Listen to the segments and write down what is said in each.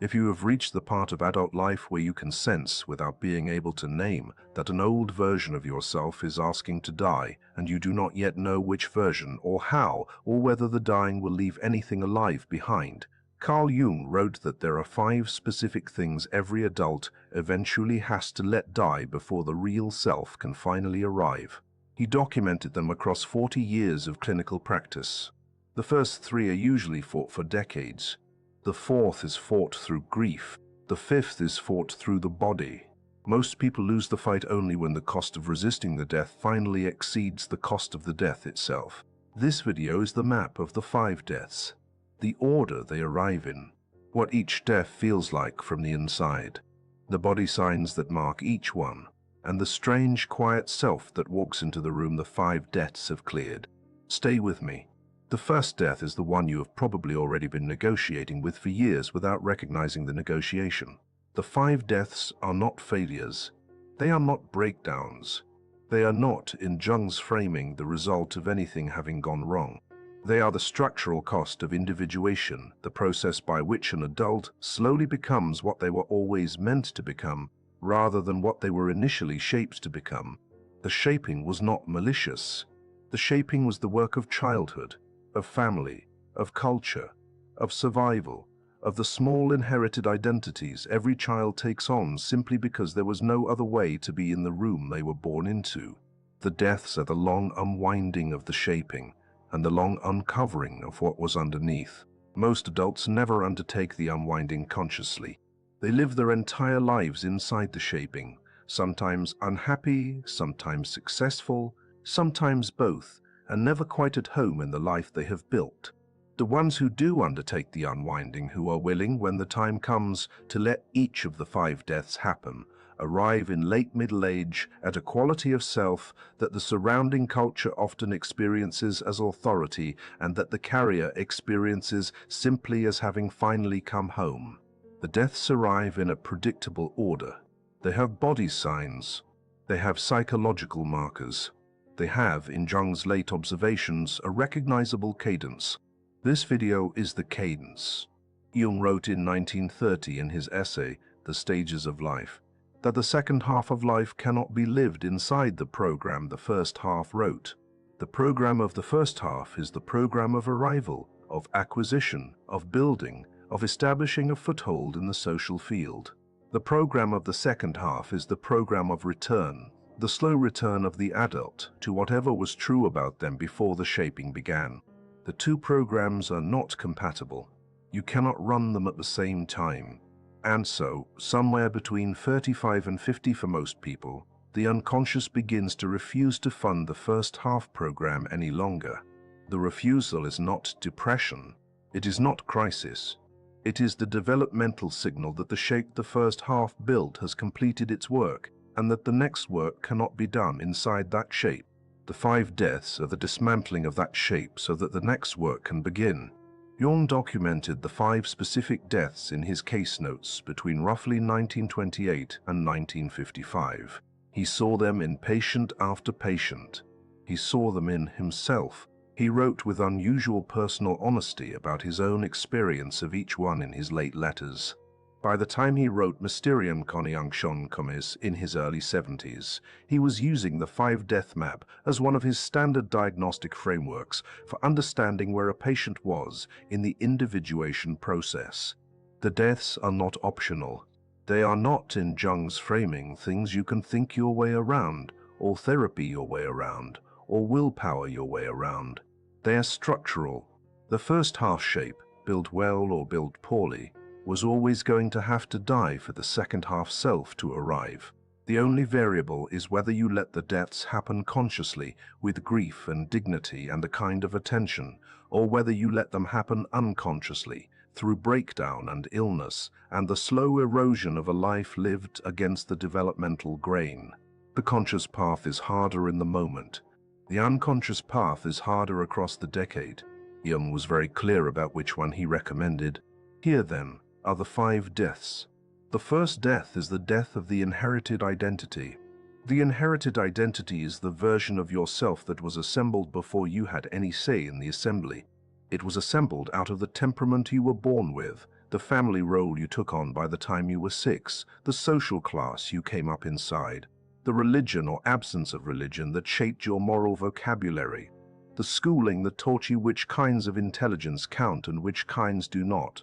If you have reached the part of adult life where you can sense, without being able to name, that an old version of yourself is asking to die, and you do not yet know which version or how, or whether the dying will leave anything alive behind, Carl Jung wrote that there are 5 specific things every adult eventually has to let die before the real self can finally arrive. He documented them across 40 years of clinical practice. The first 3 are usually fought for decades. The 4th is fought through grief. The 5th is fought through the body. Most people lose the fight only when the cost of resisting the death finally exceeds the cost of the death itself. This video is the map of the 5 deaths, the order they arrive in, what each death feels like from the inside, the body signs that mark each one, and the strange, quiet self that walks into the room the 5 deaths have cleared. Stay with me. The first death is the one you have probably already been negotiating with for years without recognizing the negotiation. The 5 deaths are not failures. They are not breakdowns. They are not, in Jung's framing, the result of anything having gone wrong. They are the structural cost of individuation, the process by which an adult slowly becomes what they were always meant to become, rather than what they were initially shaped to become. The shaping was not malicious. The shaping was the work of childhood, of family, of culture, of survival, of the small inherited identities every child takes on simply because there was no other way to be in the room they were born into. The deaths are the long unwinding of the shaping and the long uncovering of what was underneath. Most adults never undertake the unwinding consciously. They live their entire lives inside the shaping, sometimes unhappy, sometimes successful, sometimes both, and never quite at home in the life they have built. The ones who do undertake the unwinding, who are willing, when the time comes, to let each of the 5 deaths happen, arrive in late middle age at a quality of self that the surrounding culture often experiences as authority and that the carrier experiences simply as having finally come home. The deaths arrive in a predictable order. They have body signs. They have psychological markers. They have, in Jung's late observations, a recognizable cadence. This video is the cadence. Jung wrote in 1930 in his essay, The Stages of Life, that the second half of life cannot be lived inside the program the first half wrote. The program of the first half is the program of arrival, of acquisition, of building, of establishing a foothold in the social field. The program of the second half is the program of return, the slow return of the adult to whatever was true about them before the shaping began. The 2 programs are not compatible. You cannot run them at the same time. And so, somewhere between 35 and 50 for most people, the unconscious begins to refuse to fund the first half program any longer. The refusal is not depression. It is not crisis. It is the developmental signal that the shape the first half built has completed its work, and that the next work cannot be done inside that shape. The 5 deaths are the dismantling of that shape so that the next work can begin. Jung documented the 5 specific deaths in his case notes between roughly 1928 and 1955. He saw them in patient after patient. He saw them in himself. He wrote with unusual personal honesty about his own experience of each one in his late letters. By the time he wrote Mysterium Conjunction Commis in his early 70s, he was using the 5 death map as one of his standard diagnostic frameworks for understanding where a patient was in the individuation process. The deaths are not optional. They are not, in Jung's framing, things you can think your way around, or therapy your way around, or willpower your way around. They are structural. The first half shape, built well or built poorly, was always going to have to die for the second half self to arrive. The only variable is whether you let the deaths happen consciously, with grief and dignity and a kind of attention, or whether you let them happen unconsciously, through breakdown and illness, and the slow erosion of a life lived against the developmental grain. The conscious path is harder in the moment. The unconscious path is harder across the decade. Jung was very clear about which one he recommended. Here, then, are the 5 deaths. The first death is the death of the inherited identity. The inherited identity is the version of yourself that was assembled before you had any say in the assembly. It was assembled out of the temperament you were born with, the family role you took on by the time you were 6, the social class you came up inside, the religion or absence of religion that shaped your moral vocabulary, the schooling that taught you which kinds of intelligence count and which kinds do not,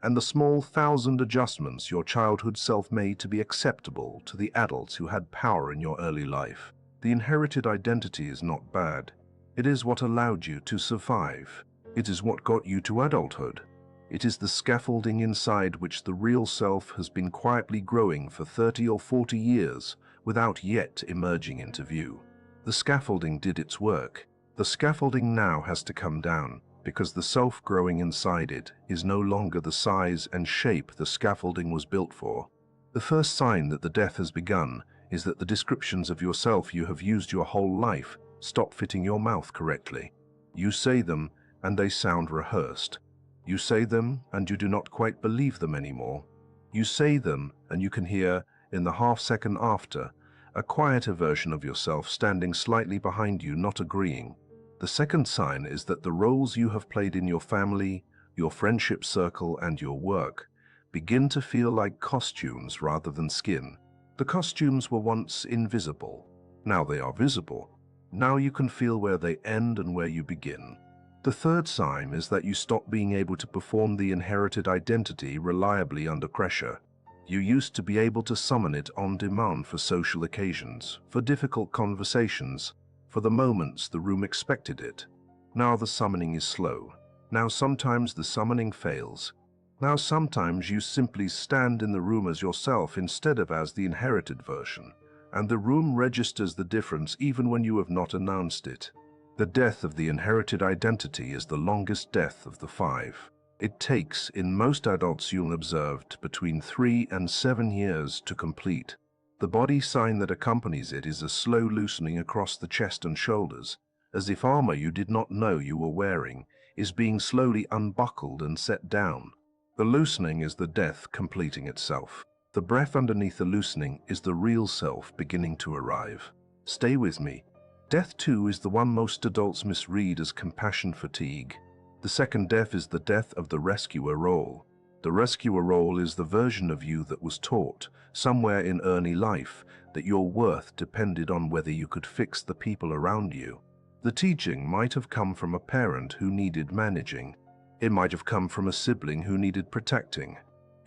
and the small 1,000 adjustments your childhood self made to be acceptable to the adults who had power in your early life. The inherited identity is not bad. It is what allowed you to survive. It is what got you to adulthood. It is the scaffolding inside which the real self has been quietly growing for 30 or 40 years without yet emerging into view. The scaffolding did its work. The scaffolding now has to come down, because the self growing inside it is no longer the size and shape the scaffolding was built for. The first sign that the death has begun is that the descriptions of yourself you have used your whole life stop fitting your mouth correctly. You say them and they sound rehearsed. You say them and you do not quite believe them anymore. You say them and you can hear, in the half-second after, a quieter version of yourself standing slightly behind you, not agreeing. The second sign is that the roles you have played in your family, your friendship circle, and your work begin to feel like costumes rather than skin. The costumes were once invisible. Now they are visible. Now you can feel where they end and where you begin. The third sign is that you stop being able to perform the inherited identity reliably under pressure. You used to be able to summon it on demand for social occasions, for difficult conversations, for the moments the room expected it. Now the summoning is slow. Now sometimes the summoning fails. Now sometimes you simply stand in the room as yourself instead of as the inherited version, and the room registers the difference even when you have not announced it. The death of the inherited identity is the longest death of the 5. It takes, in most adults Jung observed, between 3 and 7 years to complete. The body sign that accompanies it is a slow loosening across the chest and shoulders, as if armor you did not know you were wearing is being slowly unbuckled and set down. The loosening is the death completing itself. The breath underneath the loosening is the real self beginning to arrive. Stay with me. Death, too, is the one most adults misread as compassion fatigue. The second death is the death of the rescuer role. The rescuer role is the version of you that was taught, somewhere in early life, that your worth depended on whether you could fix the people around you. The teaching might have come from a parent who needed managing. It might have come from a sibling who needed protecting.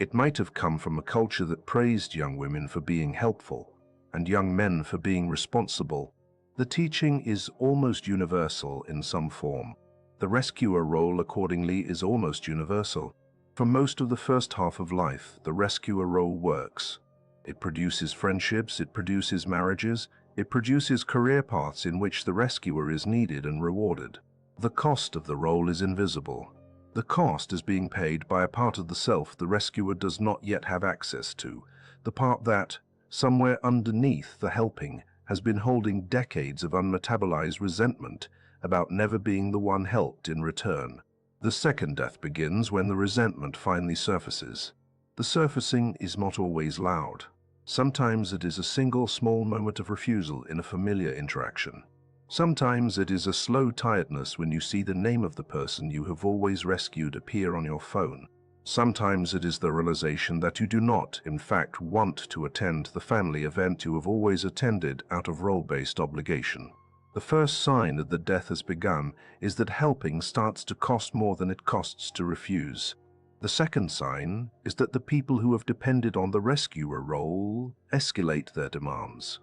It might have come from a culture that praised young women for being helpful and young men for being responsible. The teaching is almost universal in some form. The rescuer role, accordingly, is almost universal. For most of the first half of life, the rescuer role works. It produces friendships, it produces marriages, it produces career paths in which the rescuer is needed and rewarded. The cost of the role is invisible. The cost is being paid by a part of the self the rescuer does not yet have access to, the part that, somewhere underneath the helping, has been holding decades of unmetabolized resentment about never being the one helped in return. The second death begins when the resentment finally surfaces. The surfacing is not always loud. Sometimes it is a single small moment of refusal in a familiar interaction. Sometimes it is a slow tiredness when you see the name of the person you have always rescued appear on your phone. Sometimes it is the realization that you do not, in fact, want to attend the family event you have always attended out of role-based obligation. The first sign that the death has begun is that helping starts to cost more than it costs to refuse. The second sign is that the people who have depended on the rescuer role escalate their demands.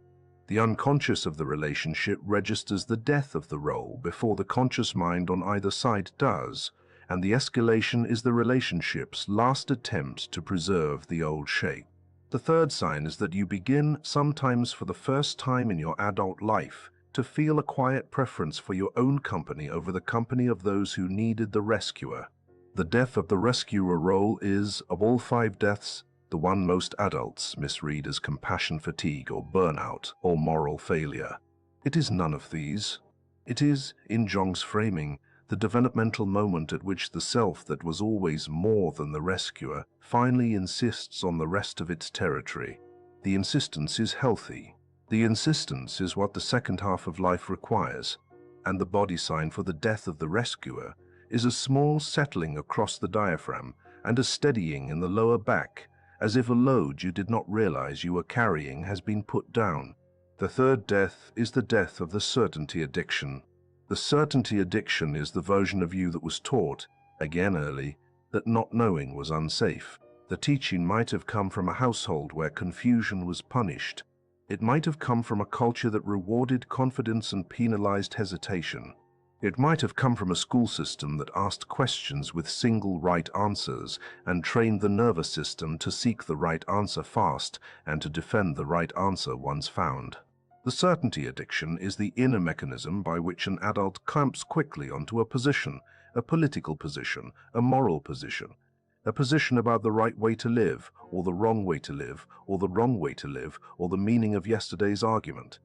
The unconscious of the relationship registers the death of the role before the conscious mind on either side does, and the escalation is the relationship's last attempt to preserve the old shape. The third sign is that you begin, sometimes for the first time in your adult life, to feel a quiet preference for your own company over the company of those who needed the rescuer. The death of the rescuer role is, of all 5 deaths, the one most adults misread as compassion fatigue or burnout or moral failure. It is none of these. It is, in Jung's framing, the developmental moment at which the self that was always more than the rescuer finally insists on the rest of its territory. The insistence is healthy. The insistence is what the second half of life requires, and the body sign for the death of the rescuer is a small settling across the diaphragm and a steadying in the lower back, as if a load you did not realize you were carrying has been put down. The third death is the death of the certainty addiction. The certainty addiction is the version of you that was taught, again early, that not knowing was unsafe. The teaching might have come from a household where confusion was punished. It might have come from a culture that rewarded confidence and penalized hesitation. It might have come from a school system that asked questions with single right answers and trained the nervous system to seek the right answer fast and to defend the right answer once found. The certainty addiction is the inner mechanism by which an adult clamps quickly onto a position, a political position, a moral position, a position about the right way to live, or the wrong way to live, or the wrong way to live, or the meaning of yesterday's argument,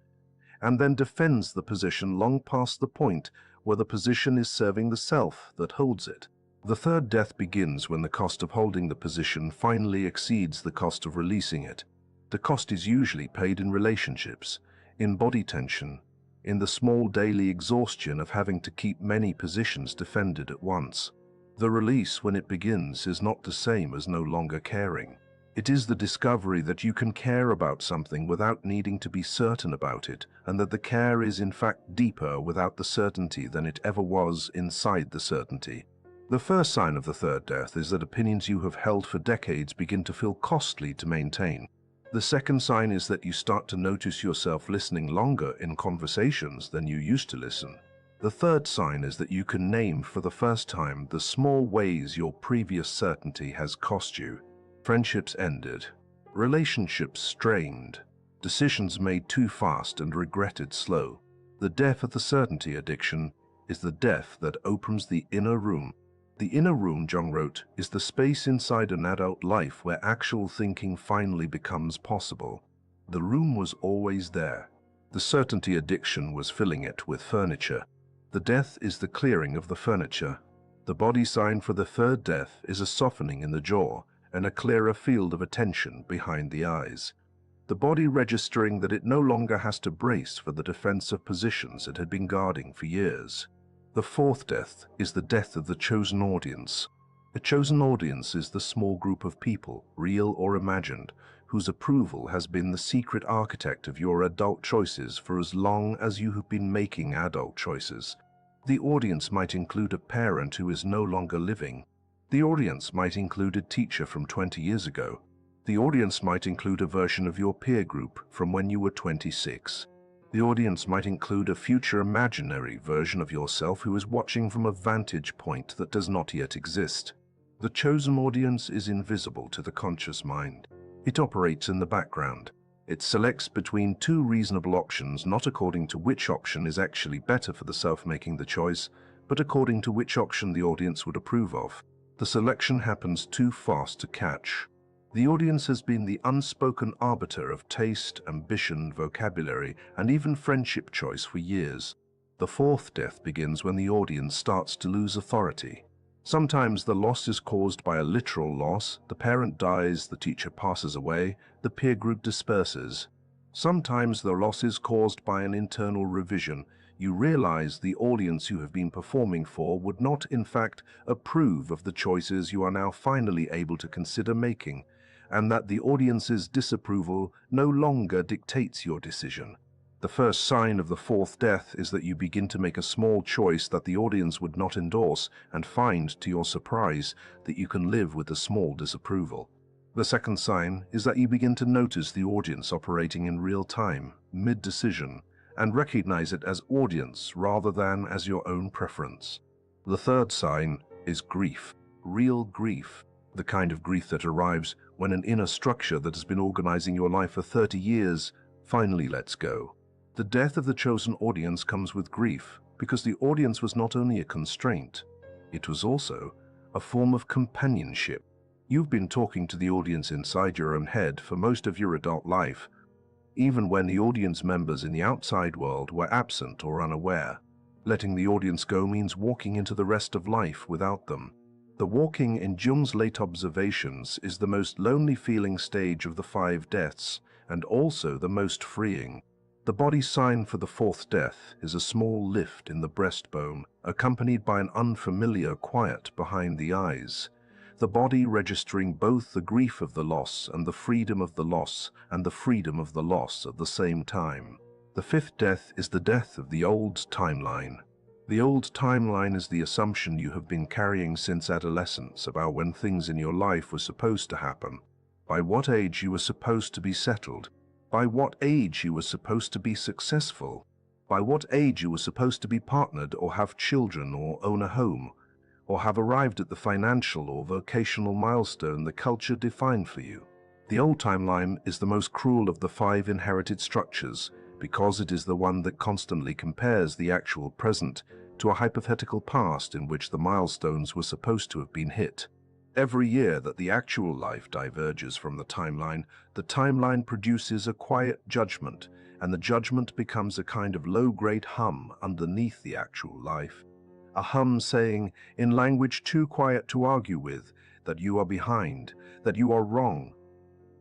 and then defends the position long past the point where the position is serving the self that holds it. The third death begins when the cost of holding the position finally exceeds the cost of releasing it. The cost is usually paid in relationships, in body tension, in the small daily exhaustion of having to keep many positions defended at once. The release, when it begins, is not the same as no longer caring. It is the discovery that you can care about something without needing to be certain about it, and that the care is in fact deeper without the certainty than it ever was inside the certainty. The first sign of the third death is that opinions you have held for decades begin to feel costly to maintain. The second sign is that you start to notice yourself listening longer in conversations than you used to listen. The third sign is that you can name for the first time the small ways your previous certainty has cost you. Friendships ended, relationships strained, decisions made too fast and regretted slow. The death of the certainty addiction is the death that opens the inner room. The inner room, Jung wrote, is the space inside an adult life where actual thinking finally becomes possible. The room was always there. The certainty addiction was filling it with furniture. The death is the clearing of the furniture. The body sign for the third death is a softening in the jaw and a clearer field of attention behind the eyes. The body registering that it no longer has to brace for the defense of positions it had been guarding for years. The fourth death is the death of the chosen audience. A chosen audience is the small group of people, real or imagined, whose approval has been the secret architect of your adult choices for as long as you have been making adult choices. The audience might include a parent who is no longer living. The audience might include a teacher from 20 years ago. The audience might include a version of your peer group from when you were 26. The audience might include a future imaginary version of yourself who is watching from a vantage point that does not yet exist. The chosen audience is invisible to the conscious mind. It operates in the background. It selects between two reasonable options, not according to which option is actually better for the self making the choice, but according to which option the audience would approve of. The selection happens too fast to catch. The audience has been the unspoken arbiter of taste, ambition, vocabulary, and even friendship choice for years. The fourth death begins when the audience starts to lose authority. Sometimes the loss is caused by a literal loss. The parent dies, the teacher passes away, the peer group disperses. Sometimes the loss is caused by an internal revision. You realize the audience you have been performing for would not, in fact, approve of the choices you are now finally able to consider making, and that the audience's disapproval no longer dictates your decision. The first sign of the fourth death is that you begin to make a small choice that the audience would not endorse and find, to your surprise, that you can live with a small disapproval. The second sign is that you begin to notice the audience operating in real time, mid-decision, and recognize it as audience rather than as your own preference. The third sign is grief, real grief, the kind of grief that arrives when an inner structure that has been organizing your life for 30 years finally lets go. The death of the chosen audience comes with grief because the audience was not only a constraint, it was also a form of companionship. You've been talking to the audience inside your own head for most of your adult life, even when the audience members in the outside world were absent or unaware. Letting the audience go means walking into the rest of life without them. The walking in Jung's late observations is the most lonely feeling stage of the 5 deaths, and also the most freeing. The body sign for the fourth death is a small lift in the breastbone, accompanied by an unfamiliar quiet behind the eyes. the body registering both the grief of the loss and the freedom of the loss and the freedom of the loss at the same time. The fifth death is the death of the old timeline. The old timeline is the assumption you have been carrying since adolescence about when things in your life were supposed to happen, by what age you were supposed to be settled, by what age you were supposed to be successful, by what age you were supposed to be partnered or have children or own a home, or have arrived at the financial or vocational milestone the culture defined for you. The old timeline is the most cruel of the 5 inherited structures because it is the one that constantly compares the actual present to a hypothetical past in which the milestones were supposed to have been hit. Every year that the actual life diverges from the timeline produces a quiet judgment, and the judgment becomes a kind of low-grade hum underneath the actual life. A hum saying, in language too quiet to argue with, that you are behind, that you are wrong,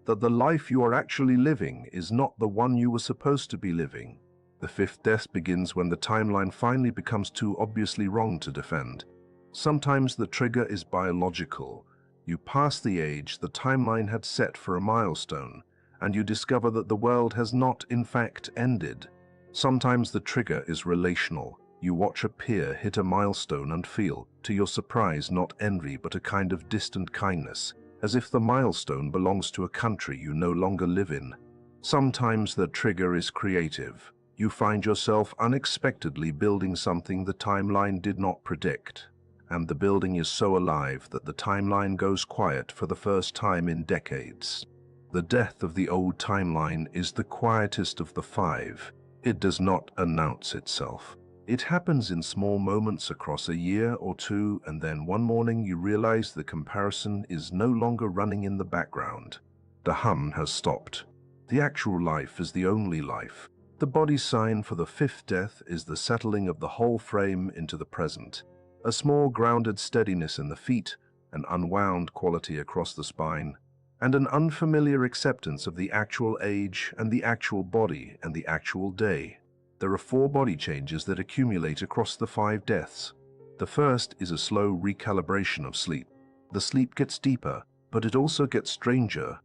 that the life you are actually living is not the one you were supposed to be living. The fifth death begins when the timeline finally becomes too obviously wrong to defend. Sometimes the trigger is biological. You pass the age the timeline had set for a milestone, and you discover that the world has not, in fact, ended. Sometimes the trigger is relational. You watch a peer hit a milestone and feel, to your surprise, not envy but a kind of distant kindness, as if the milestone belongs to a country you no longer live in. Sometimes the trigger is creative. You find yourself unexpectedly building something the timeline did not predict, and the building is so alive that the timeline goes quiet for the first time in decades. The death of the old timeline is the quietest of the 5. It does not announce itself. It happens in small moments across a year or two, and then one morning you realize the comparison is no longer running in the background. The hum has stopped. The actual life is the only life. The body sign for the fifth death is the settling of the whole frame into the present. A small grounded steadiness in the feet, an unwound quality across the spine, and an unfamiliar acceptance of the actual age and the actual body and the actual day. There are 4 body changes that accumulate across the 5 deaths. The first is a slow recalibration of sleep. The sleep gets deeper, but it also gets stranger.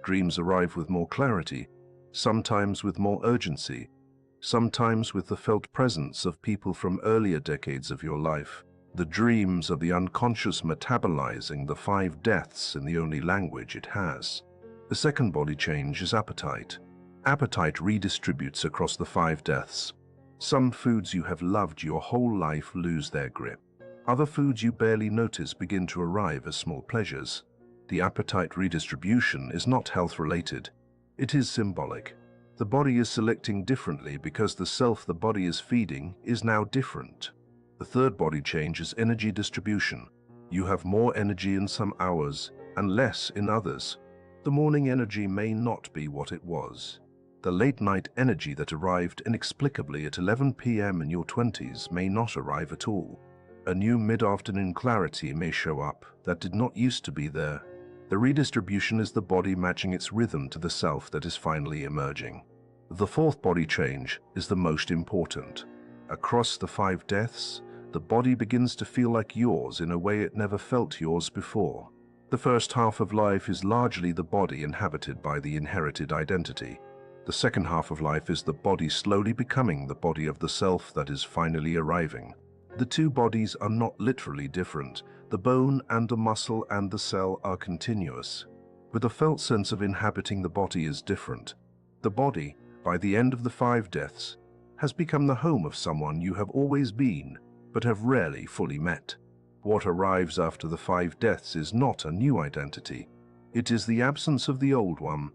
Dreams arrive with more clarity, sometimes with more urgency, sometimes with the felt presence of people from earlier decades of your life. The dreams are the unconscious metabolizing the 5 deaths in the only language it has. The second body change is appetite. Appetite redistributes across the 5 deaths. Some foods you have loved your whole life lose their grip. Other foods you barely notice begin to arrive as small pleasures. The appetite redistribution is not health-related. It is symbolic. The body is selecting differently because the self the body is feeding is now different. The third body change is energy distribution. You have more energy in some hours and less in others. The morning energy may not be what it was. The late-night energy that arrived inexplicably at 11 p.m. in your 20s may not arrive at all. A new mid-afternoon clarity may show up that did not used to be there. The redistribution is the body matching its rhythm to the self that is finally emerging. The fourth body change is the most important. Across the 5 deaths, the body begins to feel like yours in a way it never felt yours before. The first half of life is largely the body inhabited by the inherited identity. The second half of life is the body slowly becoming the body of the self that is finally arriving. The 2 bodies are not literally different. The bone and the muscle and the cell are continuous, but the felt sense of inhabiting the body is different. The body, by the end of the 5 deaths, has become the home of someone you have always been, but have rarely fully met. What arrives after the 5 deaths is not a new identity. It is the absence of the old one,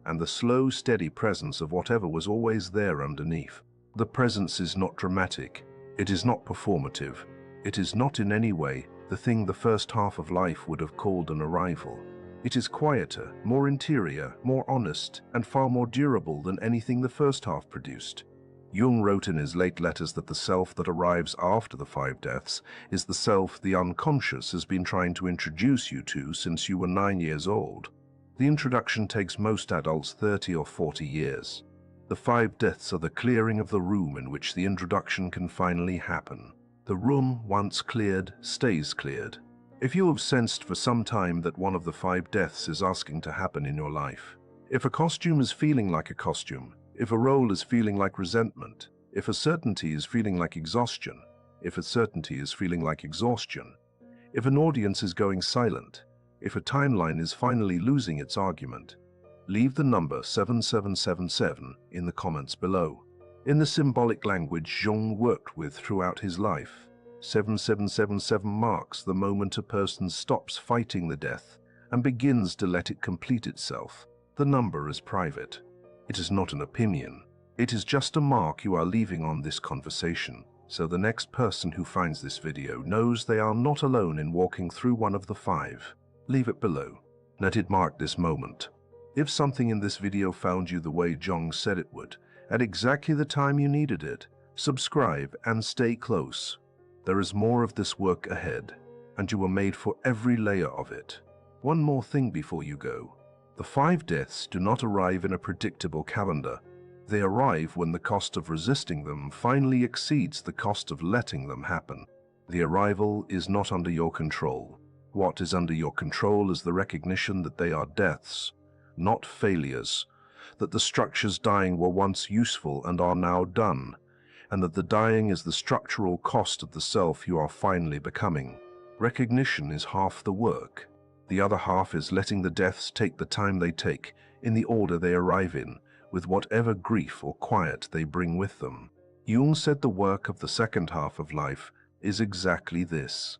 and the slow, steady presence of whatever was always there underneath. The presence is not dramatic. It is not performative. It is not in any way the thing the first half of life would have called an arrival. It is quieter, more interior, more honest, and far more durable than anything the first half produced. Jung wrote in his late letters that the self that arrives after the 5 deaths is the self the unconscious has been trying to introduce you to since you were 9 years old. The introduction takes most adults 30 or 40 years. The 5 deaths are the clearing of the room in which the introduction can finally happen. The room, once cleared, stays cleared. If you have sensed for some time that one of the 5 deaths is asking to happen in your life, if a costume is feeling like a costume, if a role is feeling like resentment, if a certainty is feeling like exhaustion, if a certainty is feeling like exhaustion, if an audience is going silent, if a timeline is finally losing its argument, leave the number 7777 in the comments below. In the symbolic language Jung worked with throughout his life, 7777 marks the moment a person stops fighting the death and begins to let it complete itself. The number is private. It is not an opinion. It is just a mark you are leaving on this conversation, so the next person who finds this video knows they are not alone in walking through one of the 5. Leave it below. Let it mark this moment. If something in this video found you the way Jung said it would, at exactly the time you needed it, subscribe and stay close. There is more of this work ahead, and you were made for every layer of it. One more thing before you go. The 5 deaths do not arrive in a predictable calendar. They arrive when the cost of resisting them finally exceeds the cost of letting them happen. The arrival is not under your control. What is under your control is the recognition that they are deaths, not failures, that the structures dying were once useful and are now done, and that the dying is the structural cost of the self you are finally becoming. Recognition is half the work. The other half is letting the deaths take the time they take, in the order they arrive in, with whatever grief or quiet they bring with them. Jung said the work of the second half of life is exactly this: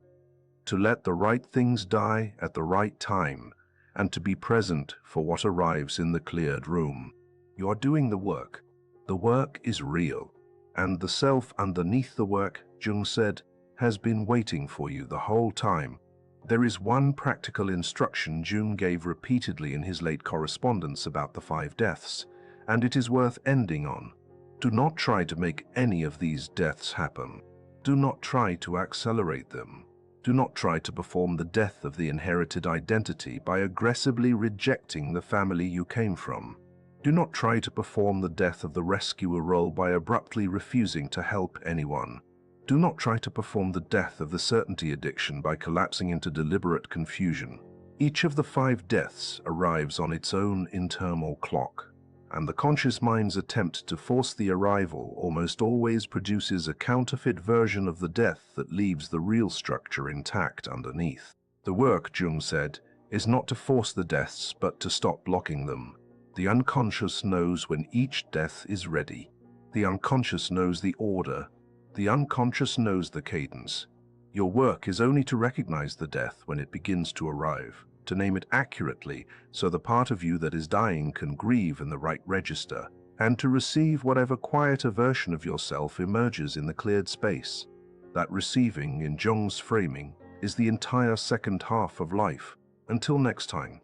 to let the right things die at the right time, and to be present for what arrives in the cleared room. You are doing the work. The work is real, and the self underneath the work, Jung said, has been waiting for you the whole time. There is one practical instruction Jung gave repeatedly in his late correspondence about the 5 deaths, and it is worth ending on. Do not try to make any of these deaths happen. Do not try to accelerate them. Do not try to perform the death of the inherited identity by aggressively rejecting the family you came from. Do not try to perform the death of the rescuer role by abruptly refusing to help anyone. Do not try to perform the death of the certainty addiction by collapsing into deliberate confusion. Each of the 5 deaths arrives on its own internal clock, and the conscious mind's attempt to force the arrival almost always produces a counterfeit version of the death that leaves the real structure intact underneath. The work, Jung said, is not to force the deaths but to stop blocking them. The unconscious knows when each death is ready. The unconscious knows the order. The unconscious knows the cadence. Your work is only to recognize the death when it begins to arrive, to name it accurately so the part of you that is dying can grieve in the right register, and to receive whatever quieter version of yourself emerges in the cleared space. That receiving, in Jung's framing, is the entire second half of life. Until next time.